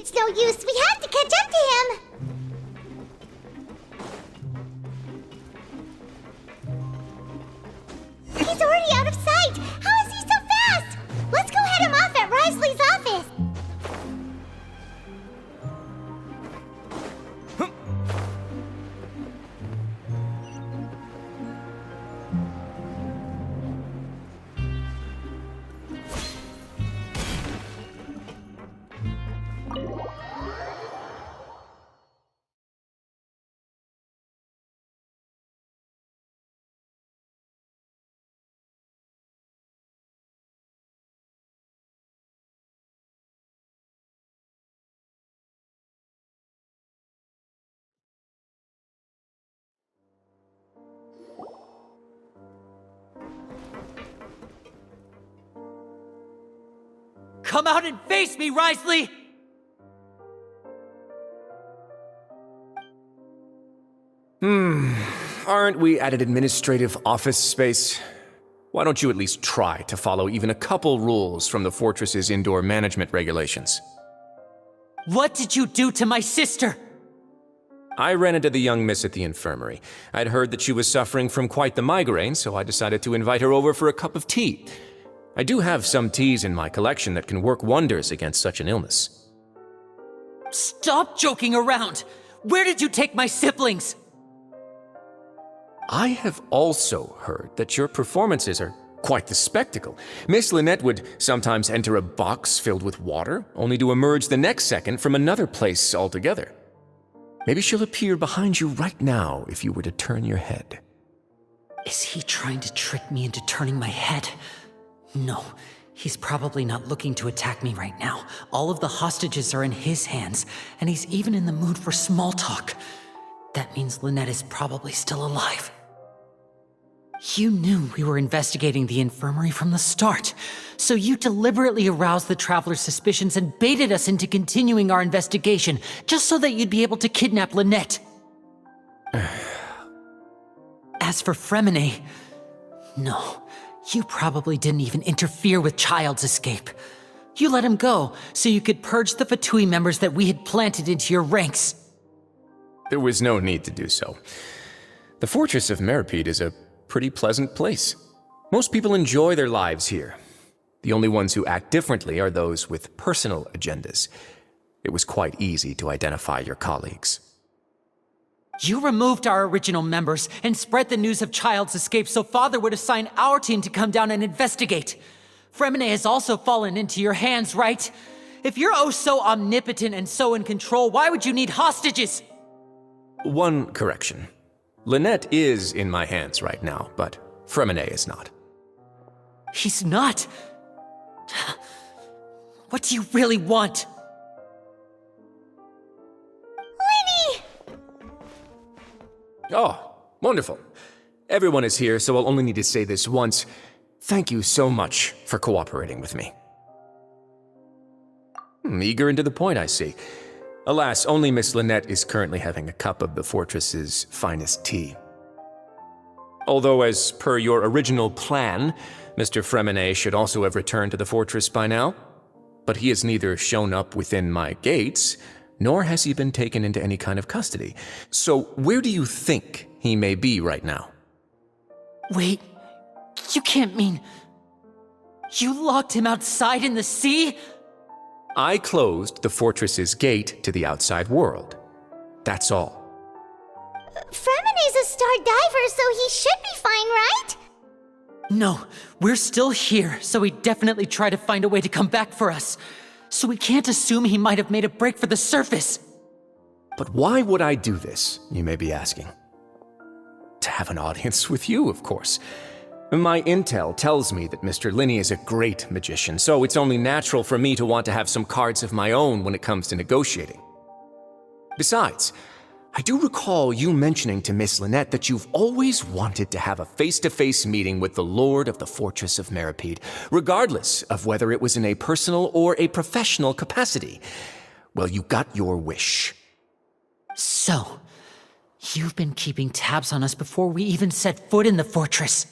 It's no use. We have to catch up to him. He's already out of sight. How is he so fast? Let's go head him off at Risley's office. Come out and face me, Risley! Aren't we at an administrative office space? Why don't you at least try to follow even a couple rules from the fortress's indoor management regulations? What did you do to my sister? I ran into the young miss at the infirmary. I'd heard that she was suffering from quite the migraine, so I decided to invite her over for a cup of tea. I do have some teas in my collection that can work wonders against such an illness. Stop joking around! Where did you take my siblings? I have also heard that your performances are quite the spectacle. Miss Lynette would sometimes enter a box filled with water, only to emerge the next second from another place altogether. Maybe she'll appear behind you right now if you were to turn your head. Is he trying to trick me into turning my head? No, he's probably not looking to attack me right now. All of the hostages are in his hands, and he's even in the mood for small talk. That means Lynette is probably still alive. You knew we were investigating the infirmary from the start, so you deliberately aroused the Traveler's suspicions and baited us into continuing our investigation, just so that you'd be able to kidnap Lynette. As for Fremine, no. You probably didn't even interfere with Child's escape. You let him go, so you could purge the Fatui members that we had planted into your ranks. There was no need to do so. The Fortress of Meripede is a pretty pleasant place. Most people enjoy their lives here. The only ones who act differently are those with personal agendas. It was quite easy to identify your colleagues. You removed our original members and spread the news of Child's escape so Father would assign our team to come down and investigate. Fremine has also fallen into your hands, right? If you're oh so omnipotent and so in control, why would you need hostages? One correction. Lynette is in my hands right now, but Fremine is not. He's not? What do you really want? Oh, wonderful. Everyone is here, so I'll only need to say this once. Thank you so much for cooperating with me. Eager and to the point, I see. Alas, only Miss Lynette is currently having a cup of the fortress's finest tea. Although, as per your original plan, Mr. Fremine should also have returned to the fortress by now. But he has neither shown up within my gates, nor has he been taken into any kind of custody. So where do you think he may be right now? Wait, you can't mean... You locked him outside in the sea? I closed the fortress's gate to the outside world. That's all. Fremine's a star diver, so he should be fine, right? No, we're still here, so he'd definitely try to find a way to come back for us. So we can't assume he might have made a break for the surface. But why would I do this, you may be asking? To have an audience with you, of course. My intel tells me that Mr. Linney is a great magician, so it's only natural for me to want to have some cards of my own when it comes to negotiating. Besides, I do recall you mentioning to Miss Lynette that you've always wanted to have a face-to-face meeting with the Lord of the Fortress of Meripede, regardless of whether it was in a personal or a professional capacity. Well, you got your wish. So, you've been keeping tabs on us before we even set foot in the fortress.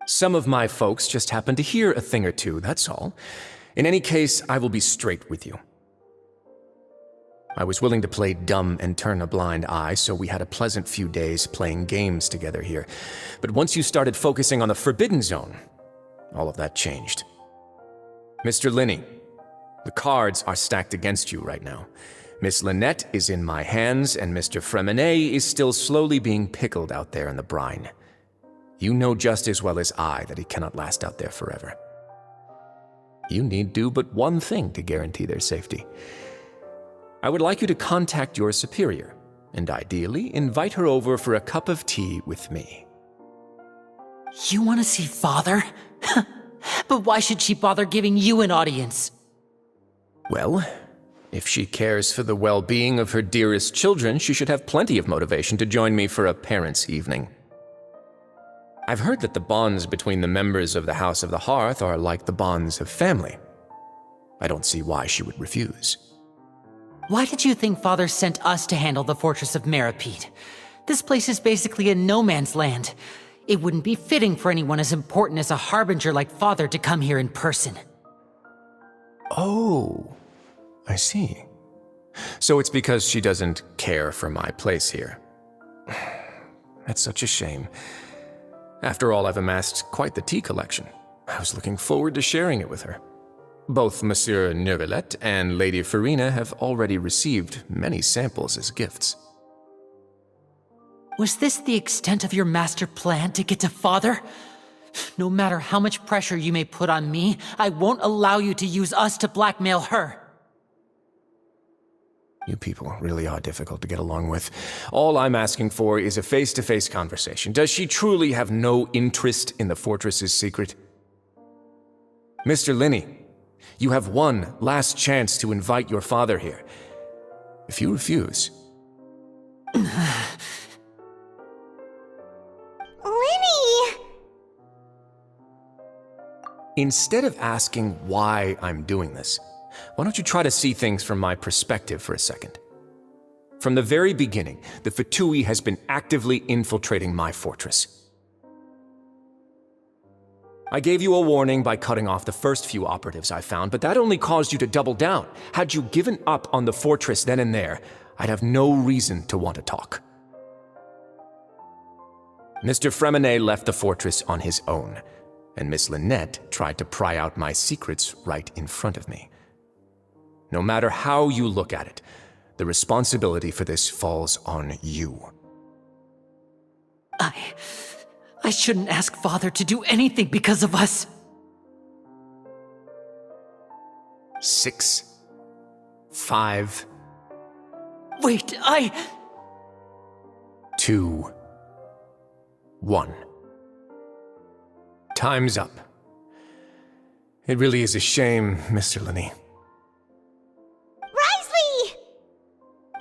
Some of my folks just happened to hear a thing or two, that's all. In any case, I will be straight with you. I was willing to play dumb and turn a blind eye, so we had a pleasant few days playing games together here. But once you started focusing on the Forbidden Zone, all of that changed. Mr. Linney, the cards are stacked against you right now. Miss Lynette is in my hands, and Mr. Fremenet is still slowly being pickled out there in the brine. You know just as well as I that he cannot last out there forever. You need do but one thing to guarantee their safety. I would like you to contact your superior, and ideally invite her over for a cup of tea with me. You want to see Father? But why should she bother giving you an audience? Well, if she cares for the well-being of her dearest children, she should have plenty of motivation to join me for a parents' evening. I've heard that the bonds between the members of the House of the Hearth are like the bonds of family. I don't see why she would refuse. Why did you think Father sent us to handle the Fortress of Meripede? This place is basically a no-man's land. It wouldn't be fitting for anyone as important as a Harbinger like Father to come here in person. Oh, I see. So it's because she doesn't care for my place here. That's such a shame. After all, I've amassed quite the tea collection. I was looking forward to sharing it with her. Both Monsieur Neuvillette and Lady Farina have already received many samples as gifts. Was this the extent of your master plan to get to Father? No matter how much pressure you may put on me, I won't allow you to use us to blackmail her. You people really are difficult to get along with. All I'm asking for is a face-to-face conversation. Does she truly have no interest in the fortress's secret? Mr. Linney, you have one last chance to invite your father here. If you refuse... Linny! Instead of asking why I'm doing this, why don't you try to see things from my perspective for a second? From the very beginning, the Fatui has been actively infiltrating my fortress. I gave you a warning by cutting off the first few operatives I found, but that only caused you to double down. Had you given up on the fortress then and there, I'd have no reason to want to talk. Mr. Fremenet left the fortress on his own, and Miss Lynette tried to pry out my secrets right in front of me. No matter how you look at it, the responsibility for this falls on you. I shouldn't ask Father to do anything because of us. 6, 5... Wait, 2, 1. Time's up. It really is a shame, Mr. Linney. Risley!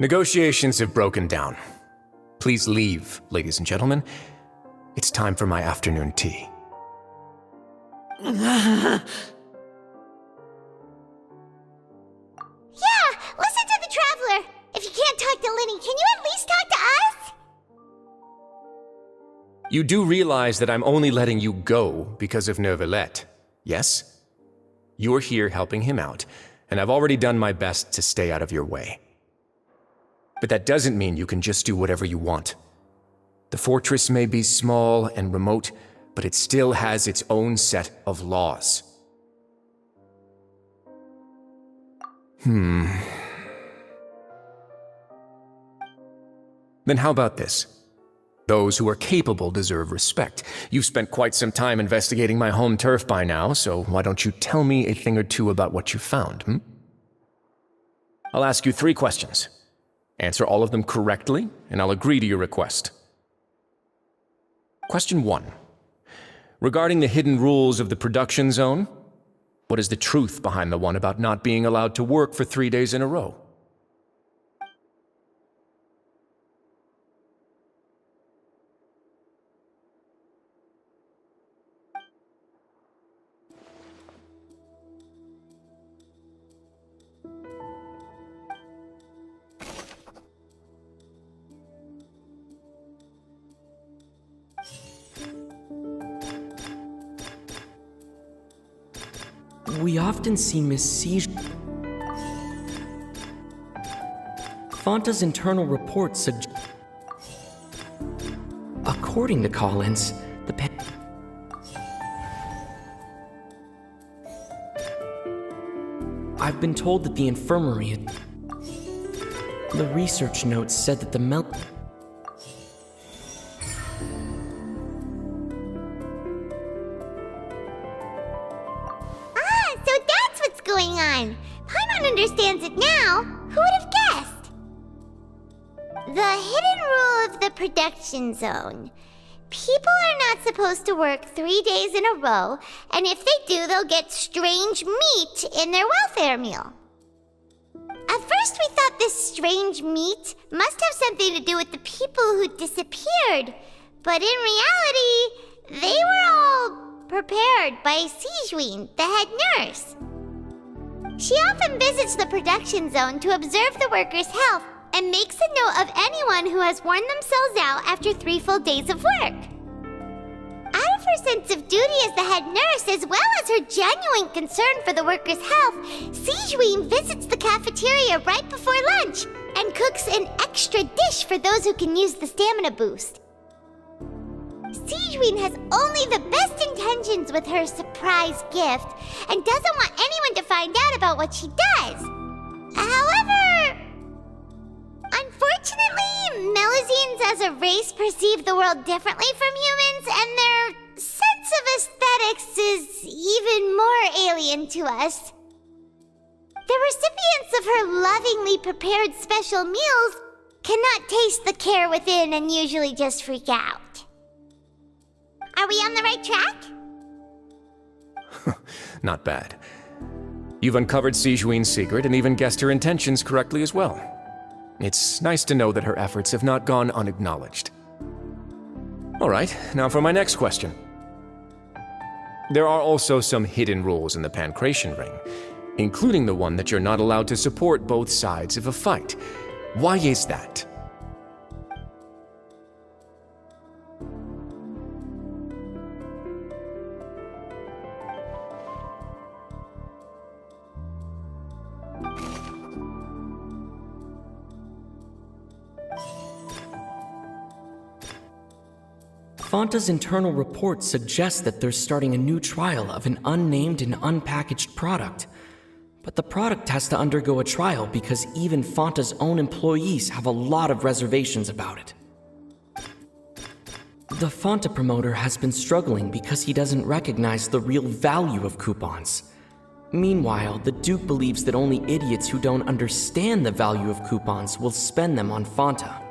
Negotiations have broken down. Please leave, ladies and gentlemen. It's time for my afternoon tea. Yeah, listen to the Traveler. If you can't talk to Linny, can you at least talk to us? You do realize that I'm only letting you go because of Neuvillette, yes? You're here helping him out, and I've already done my best to stay out of your way. But that doesn't mean you can just do whatever you want. The fortress may be small and remote, but it still has its own set of laws. Then how about this? Those who are capable deserve respect. You've spent quite some time investigating my home turf by now, so why don't you tell me a thing or two about what you found, I'll ask you 3 questions. Answer all of them correctly, and I'll agree to your request. Question 1. Regarding the hidden rules of the production zone, what is the truth behind the one about not being allowed to work for 3 days in a row? We often see Miss Siege. Fonta's internal report According to Collins, I've been told that the infirmary... The research notes said that the So that's what's going on. Paimon understands it now. Who would have guessed? The hidden rule of the production zone. People are not supposed to work 3 days in a row, and if they do, they'll get strange meat in their welfare meal. At first we thought this strange meat must have something to do with the people who disappeared, but in reality, they were all prepared by Sijuin, the head nurse. She often visits the production zone to observe the workers' health and makes a note of anyone who has worn themselves out after 3 full days of work. Out of her sense of duty as the head nurse, as well as her genuine concern for the workers' health, Sijuin visits the cafeteria right before lunch and cooks an extra dish for those who can use the stamina boost. Sijuin has only the best intentions with her surprise gift and doesn't want anyone to find out about what she does. However, unfortunately, Melusines as a race perceive the world differently from humans, and their sense of aesthetics is even more alien to us. The recipients of her lovingly prepared special meals cannot taste the care within and usually just freak out. Are we on the right track? Not bad. You've uncovered Sijuin's secret and even guessed her intentions correctly as well. It's nice to know that her efforts have not gone unacknowledged. All right, now for my next question. There are also some hidden rules in the Pancration Ring, including the one that you're not allowed to support both sides of a fight. Why is that? Fonta's internal report suggests that they're starting a new trial of an unnamed and unpackaged product. But the product has to undergo a trial because even Fonta's own employees have a lot of reservations about it. The Fonta promoter has been struggling because he doesn't recognize the real value of coupons. Meanwhile, the Duke believes that only idiots who don't understand the value of coupons will spend them on Fonta.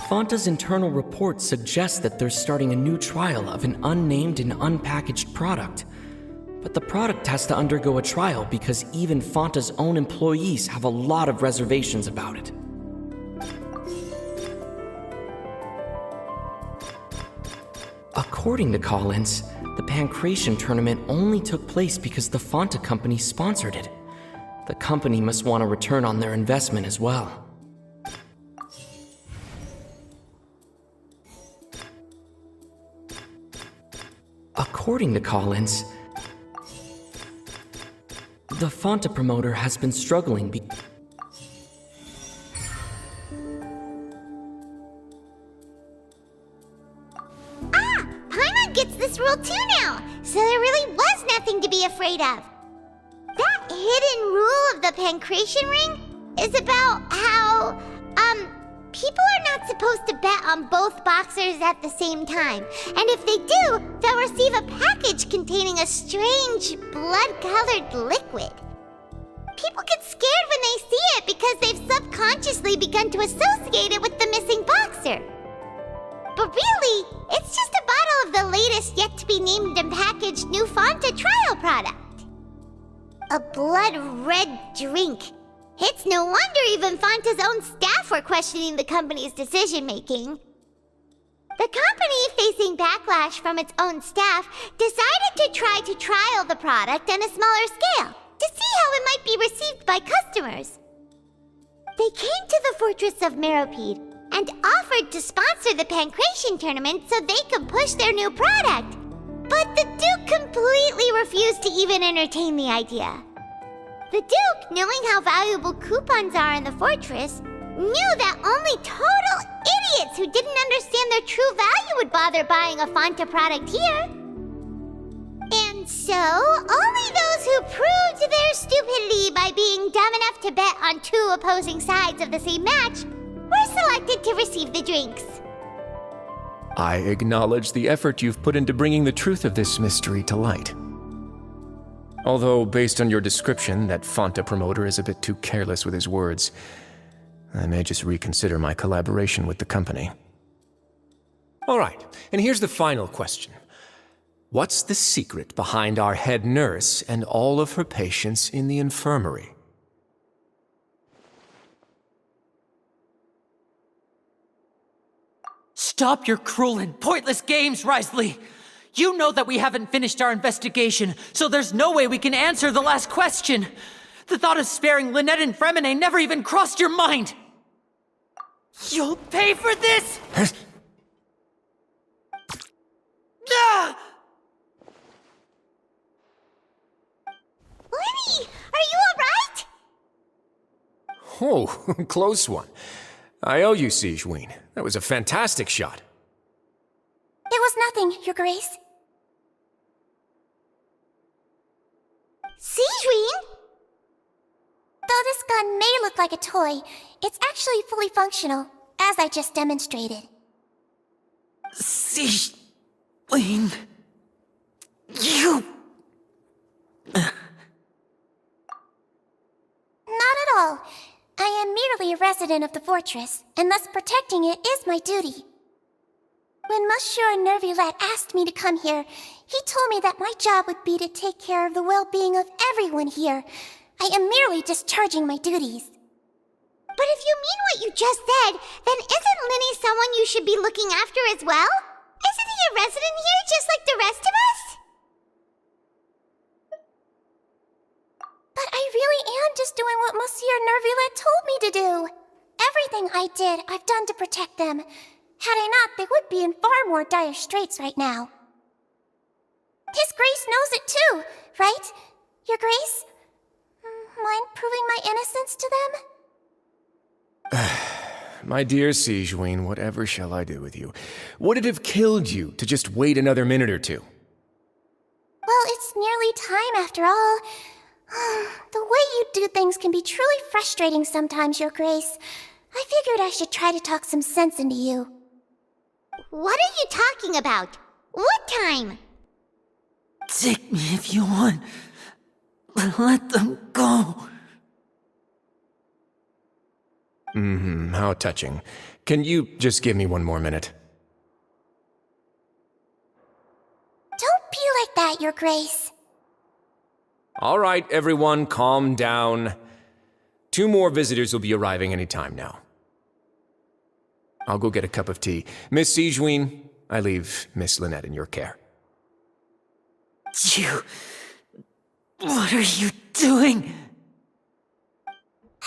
Fonta's internal report suggests that they're starting a new trial of an unnamed and unpackaged product. But the product has to undergo a trial because even Fonta's own employees have a lot of reservations about it. According to Collins, the Pancration tournament only took place because the Fonta company sponsored it. The company must want a return on their investment as well. According to Collins, the Fonta promoter has been struggling Paimon gets this rule too now, so there really was nothing to be afraid of. That hidden rule of the Pancration Ring is about how, people are not supposed to bet on both boxers at the same time. And if they do, they'll receive a package containing a strange, blood-colored liquid. People get scared when they see it because they've subconsciously begun to associate it with the missing boxer. But really, it's just a bottle of the latest yet-to-be-named and packaged new Fonta trial product. A blood-red drink. It's no wonder even Fonta's own staff were questioning the company's decision-making. The company, facing backlash from its own staff, decided to try to trial the product on a smaller scale to see how it might be received by customers. They came to the fortress of Meropide and offered to sponsor the Pancration tournament so they could push their new product. But the Duke completely refused to even entertain the idea. The Duke, knowing how valuable coupons are in the fortress, knew that only total idiots who didn't understand their true value would bother buying a Fonta product here. And so, only those who proved their stupidity by being dumb enough to bet on two opposing sides of the same match were selected to receive the drinks. I acknowledge the effort you've put into bringing the truth of this mystery to light. Although, based on your description, that Fonta promoter is a bit too careless with his words, I may just reconsider my collaboration with the company. All right, and here's the final question. What's the secret behind our head nurse and all of her patients in the infirmary? Stop your cruel and pointless games, Risley! You know that we haven't finished our investigation, so there's no way we can answer the last question. The thought of sparing Lynette and Fremine never even crossed your mind! You'll pay for this! Ah! Lenny, are you alright? Oh, close one. I owe you, Sigewinne. That was a fantastic shot. It was nothing, Your Grace. Sigewinne? Though this gun may look like a toy, it's actually fully functional, as I just demonstrated. Sigewinne... You... Not at all. I am merely a resident of the fortress, and thus protecting it is my duty. When Monsieur Nervulette asked me to come here, he told me that my job would be to take care of the well-being of everyone here. I am merely discharging my duties. But if you mean what you just said, then isn't Linny someone you should be looking after as well? Isn't he a resident here just like the rest of us? But I really am just doing what Monsieur Nervulette told me to do. Everything I did, I've done to protect them. Had I not, they would be in far more dire straits right now. His Grace knows it too, right? Your Grace? Mind proving my innocence to them? My dear Sigewinne, whatever shall I do with you? Would it have killed you to just wait another minute or two? Well, it's nearly time after all. The way you do things can be truly frustrating sometimes, Your Grace. I figured I should try to talk some sense into you. What are you talking about? What time? Take me if you want. Let them go. How touching. Can you just give me one more minute? Don't be like that, Your Grace. All right, everyone, calm down. 2 more visitors will be arriving any time now. I'll go get a cup of tea. Miss Sigewinne, I leave Miss Lynette in your care. You... What are you doing?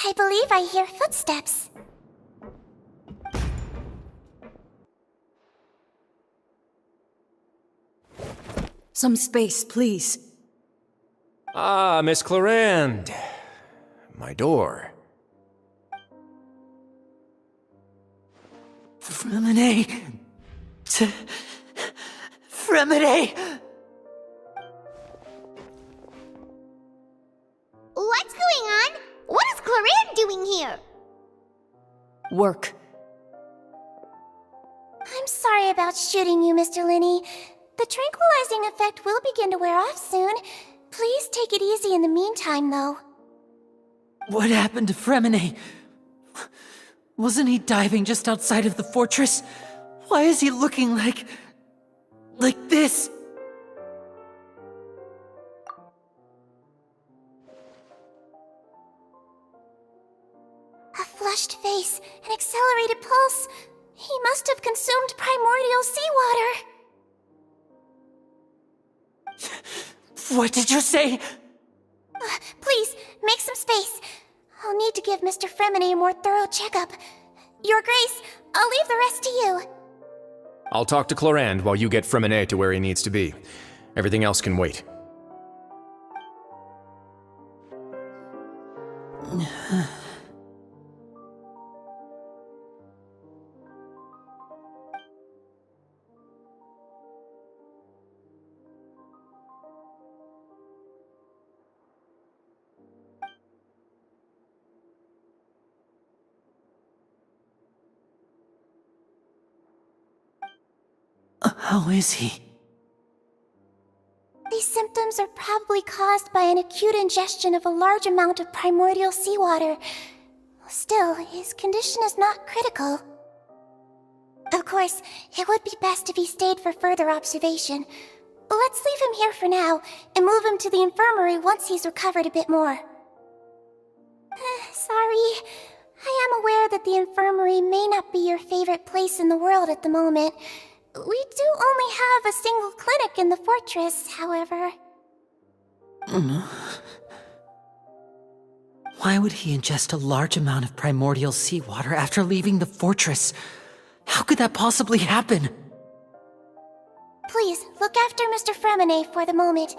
I believe I hear footsteps. Some space, please. Ah, Miss Clarande. My door. Fremine... Fremine... What's going on? What is Clarande doing here? Work. I'm sorry about shooting you, Mr. Linney. The tranquilizing effect will begin to wear off soon. Please take it easy in the meantime, though. What happened to Fremine? Wasn't he diving just outside of the fortress? Why is he looking like this? A flushed face, an accelerated pulse. He must have consumed primordial seawater. What did you say? Please, make some space. I'll need to give Mr. Fremine a more thorough checkup. Your Grace, I'll leave the rest to you. I'll talk to Clarande while you get Fremine to where he needs to be. Everything else can wait. How is he? These symptoms are probably caused by an acute ingestion of a large amount of primordial seawater. Still, his condition is not critical. Of course, it would be best if he stayed for further observation. But let's leave him here for now, and move him to the infirmary once he's recovered a bit more. Sorry. I am aware that the infirmary may not be your favorite place in the world at the moment. We do only have a single clinic in the fortress, however. Why would he ingest a large amount of primordial seawater after leaving the fortress? How could that possibly happen? Please, look after Mr. Fremine for the moment.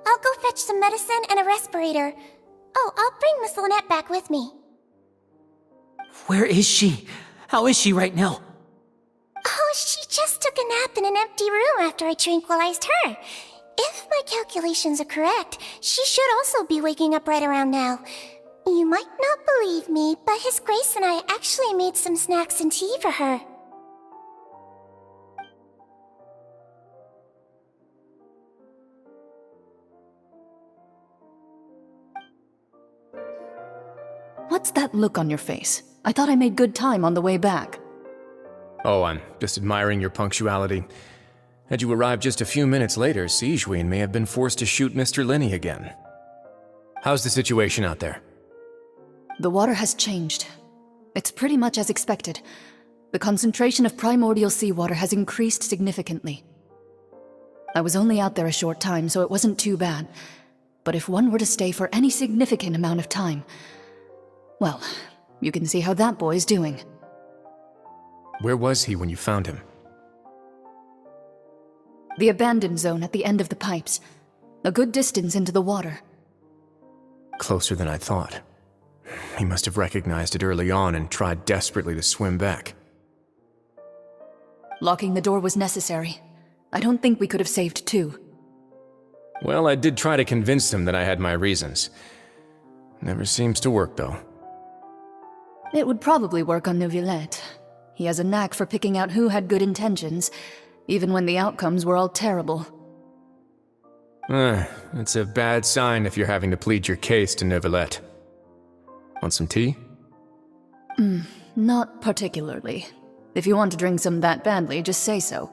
I'll go fetch some medicine and a respirator. Oh, I'll bring Miss Lynette back with me. Where is she? How is she right now? Oh, she just took a nap in an empty room after I tranquilized her. If my calculations are correct, she should also be waking up right around now. You might not believe me, but His Grace and I actually made some snacks and tea for her. What's that look on your face? I thought I made good time on the way back. Oh, I'm just admiring your punctuality. Had you arrived just a few minutes later, Sigewinne may have been forced to shoot Mr. Linney again. How's the situation out there? The water has changed. It's pretty much as expected. The concentration of primordial seawater has increased significantly. I was only out there a short time, so it wasn't too bad. But if one were to stay for any significant amount of time, well, you can see how that boy's doing. Where was he when you found him? The abandoned zone at the end of the pipes. A good distance into the water. Closer than I thought. He must have recognized it early on and tried desperately to swim back. Locking the door was necessary. I don't think we could have saved two. Well, I did try to convince him that I had my reasons. Never seems to work, though. It would probably work on Neuvillette. He has a knack for picking out who had good intentions, even when the outcomes were all terrible. It's a bad sign if you're having to plead your case to Neuvillette. Want some tea? Not particularly. If you want to drink some that badly, just say so.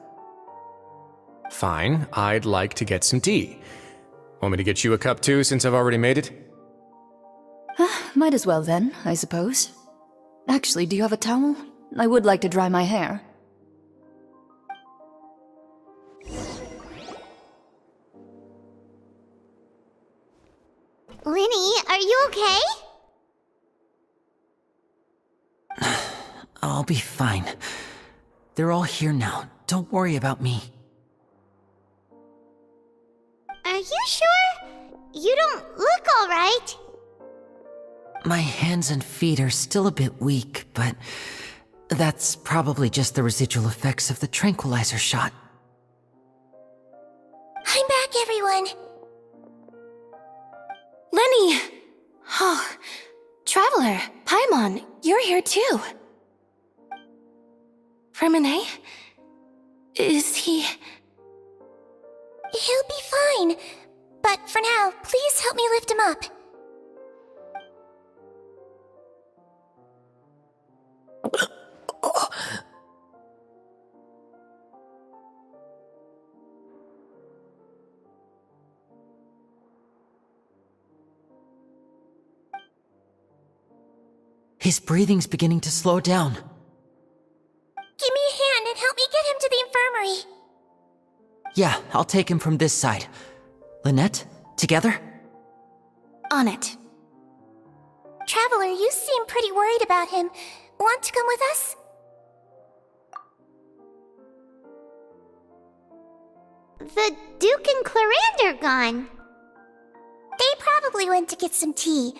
Fine, I'd like to get some tea. Want me to get you a cup too, since I've already made it? Might as well then, I suppose. Actually, do you have a towel? I would like to dry my hair. Linny, are you okay? I'll be fine. They're all here now. Don't worry about me. Are you sure? You don't look alright. My hands and feet are still a bit weak, but that's probably just the residual effects of the tranquilizer shot. I'm back, everyone. Lenny! Oh, Traveler, Paimon, you're here too. Fremine? Is he... He'll be fine. But for now, please help me lift him up. His breathing's beginning to slow down. Give me a hand and help me get him to the infirmary. Yeah, I'll take him from this side. Lynette, together? On it. Traveler, you seem pretty worried about him. Want to come with us? the Duke and Clarande are gone. They probably went to get some tea.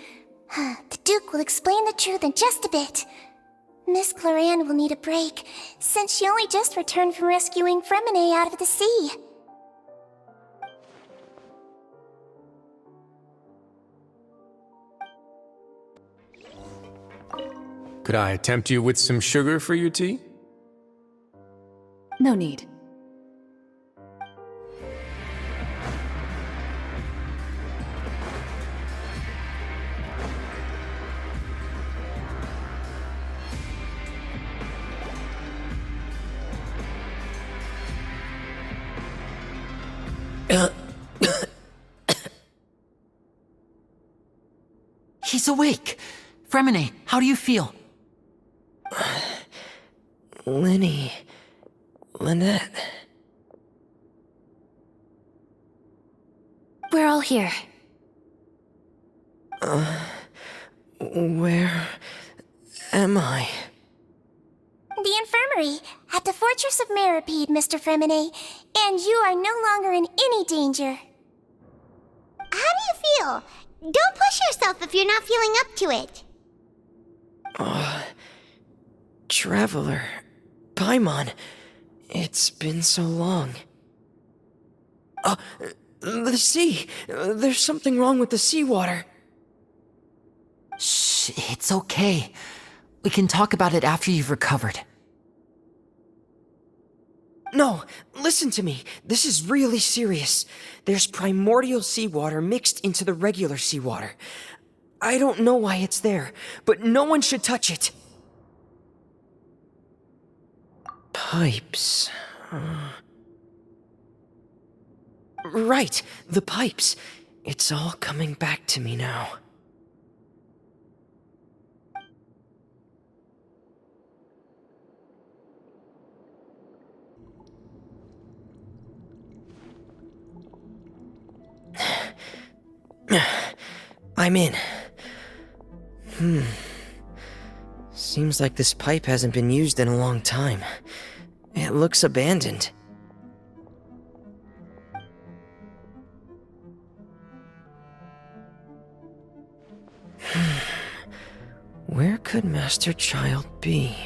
The Duke will explain the truth in just a bit. Miss Clarande will need a break, since she only just returned from rescuing Fremine out of the sea. Could I tempt you with some sugar for your tea? No need. He's awake! Fremine, how do you feel? Lynette. We're all here. Where am I? The infirmary, at the Fortress of Meripede, Mr. Fremine, and you are no longer in any danger. How do you feel? Don't push yourself if you're not feeling up to it. Traveler. Paimon. It's been so long. The sea. There's something wrong with the seawater. Shh, it's okay. We can talk about it after you've recovered. No, listen to me. This is really serious. There's primordial seawater mixed into the regular seawater. I don't know why it's there, but no one should touch it. Pipes. Right, the pipes. It's all coming back to me now. I'm in. Seems like this pipe hasn't been used in a long time. It looks abandoned. Where could Master Child be?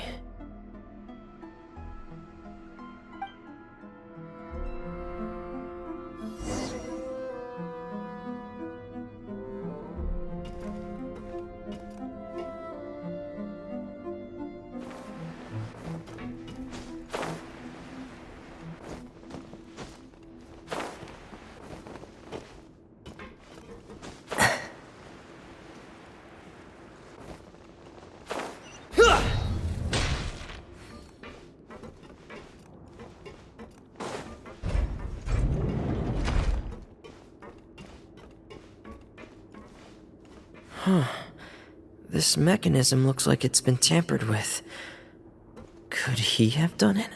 This mechanism looks like it's been tampered with. Could he have done it?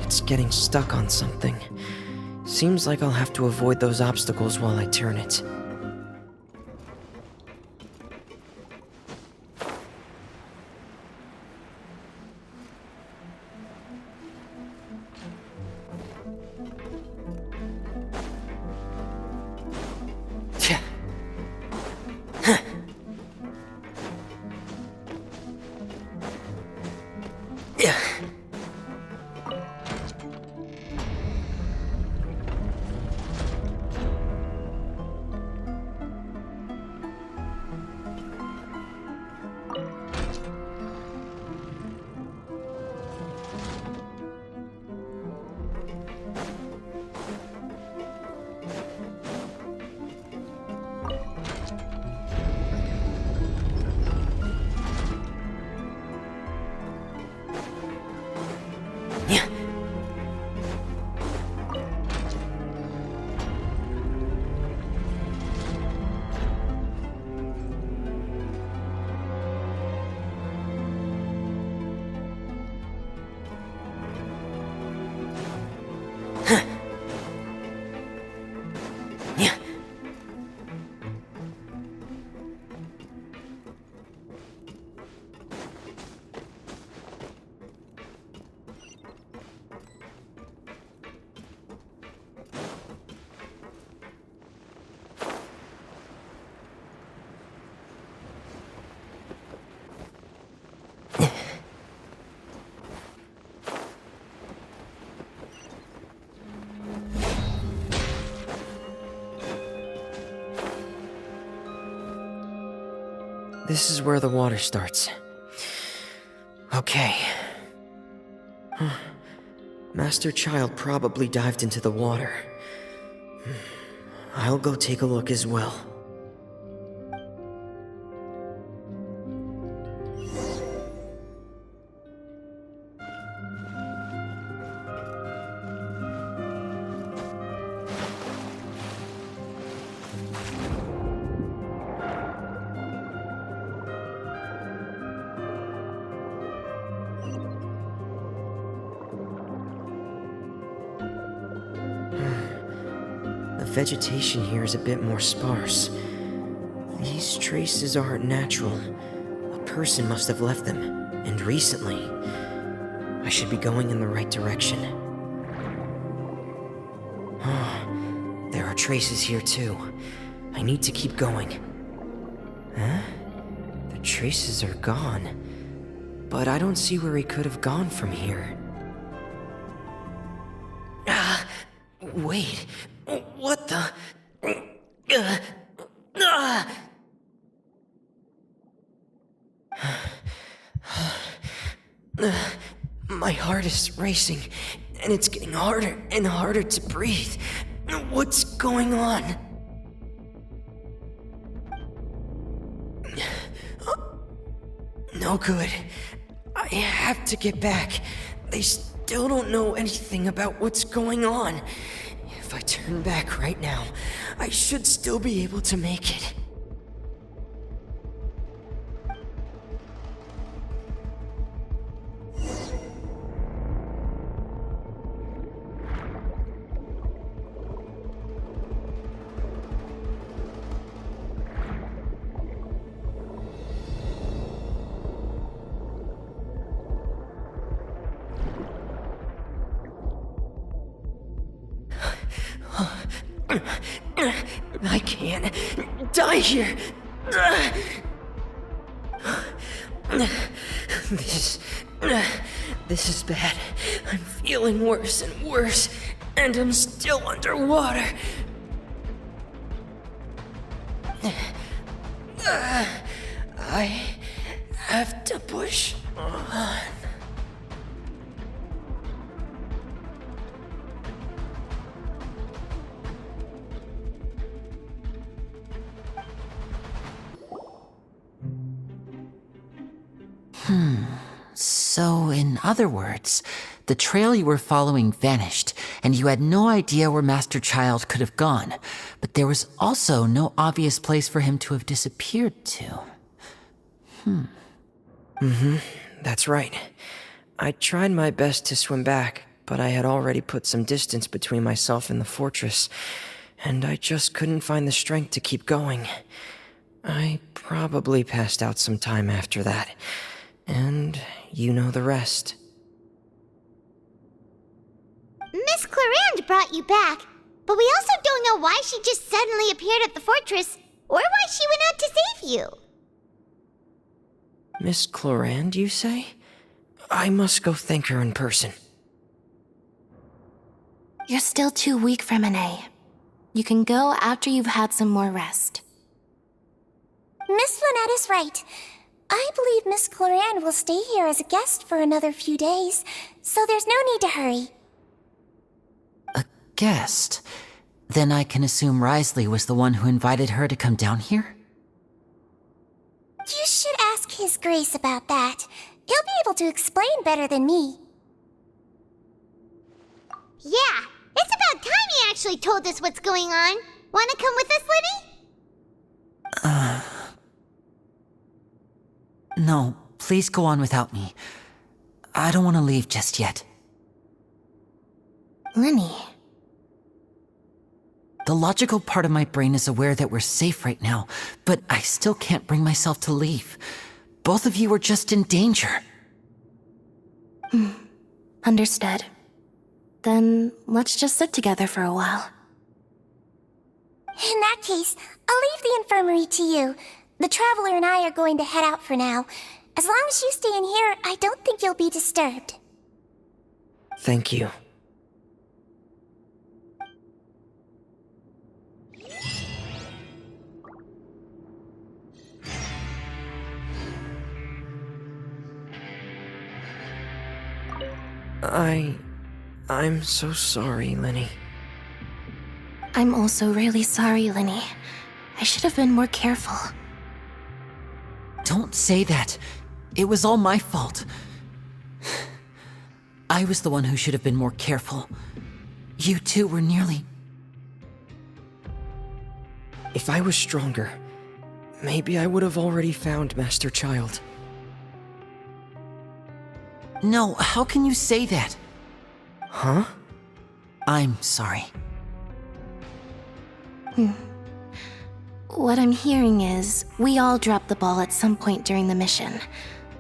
It's getting stuck on something. Seems like I'll have to avoid those obstacles while I turn it. this is where the water starts. Okay. Master Child probably dived into the water. I'll go take a look as well. The vegetation here is a bit more sparse. These traces aren't natural. A person must have left them, and recently. I should be going in the right direction. There are traces here too. I need to keep going. Huh? The traces are gone. But I don't see where he could have gone from here. Wait. What the? My heart is racing, and it's getting harder and harder to breathe. What's going on? No good. I have to get back. They still don't know anything about what's going on. If I turn back right now, I should still be able to make it. I can't die here. This is bad. I'm feeling worse and worse, and I'm still underwater. I have to push on. So, in other words, the trail you were following vanished, and you had no idea where Master Child could have gone, but there was also no obvious place for him to have disappeared to. That's right. I tried my best to swim back, but I had already put some distance between myself and the fortress, and I just couldn't find the strength to keep going. I probably passed out some time after that, and you know the rest. Miss Clarande brought you back, but we also don't know why she just suddenly appeared at the fortress, or why she went out to save you. Miss Clarande, you say? I must go thank her in person. You're still too weak for Monet. You can go after you've had some more rest. Miss Lynette is right. I believe Miss Clarande will stay here as a guest for another few days, so there's no need to hurry. A guest? Then I can assume Risley was the one who invited her to come down here? You should ask His Grace about that. He'll be able to explain better than me. Yeah, it's about time he actually told us what's going on. Wanna come with us, Liddy? No, please go on without me. I don't want to leave just yet. Lenny. The logical part of my brain is aware that we're safe right now, but I still can't bring myself to leave. Both of you are just in danger. Understood. Then let's just sit together for a while. In that case, I'll leave the infirmary to you. The Traveler and I are going to head out for now. As long as you stay in here, I don't think you'll be disturbed. Thank you. I'm so sorry, Lenny. I'm also really sorry, Lenny. I should have been more careful. Don't say that. It was all my fault. I was the one who should have been more careful. You two were nearly... If I was stronger, maybe I would have already found Master Child. No, how can you say that? Huh? I'm sorry. What I'm hearing is, we all dropped the ball at some point during the mission,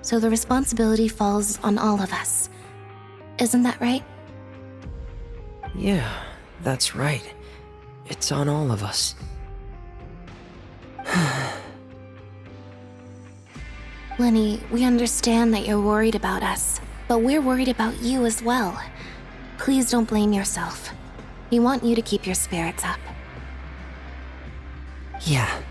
so the responsibility falls on all of us. Isn't that right? Yeah, that's right. It's on all of us. Lenny, we understand that you're worried about us, but we're worried about you as well. Please don't blame yourself. We want you to keep your spirits up. Yeah,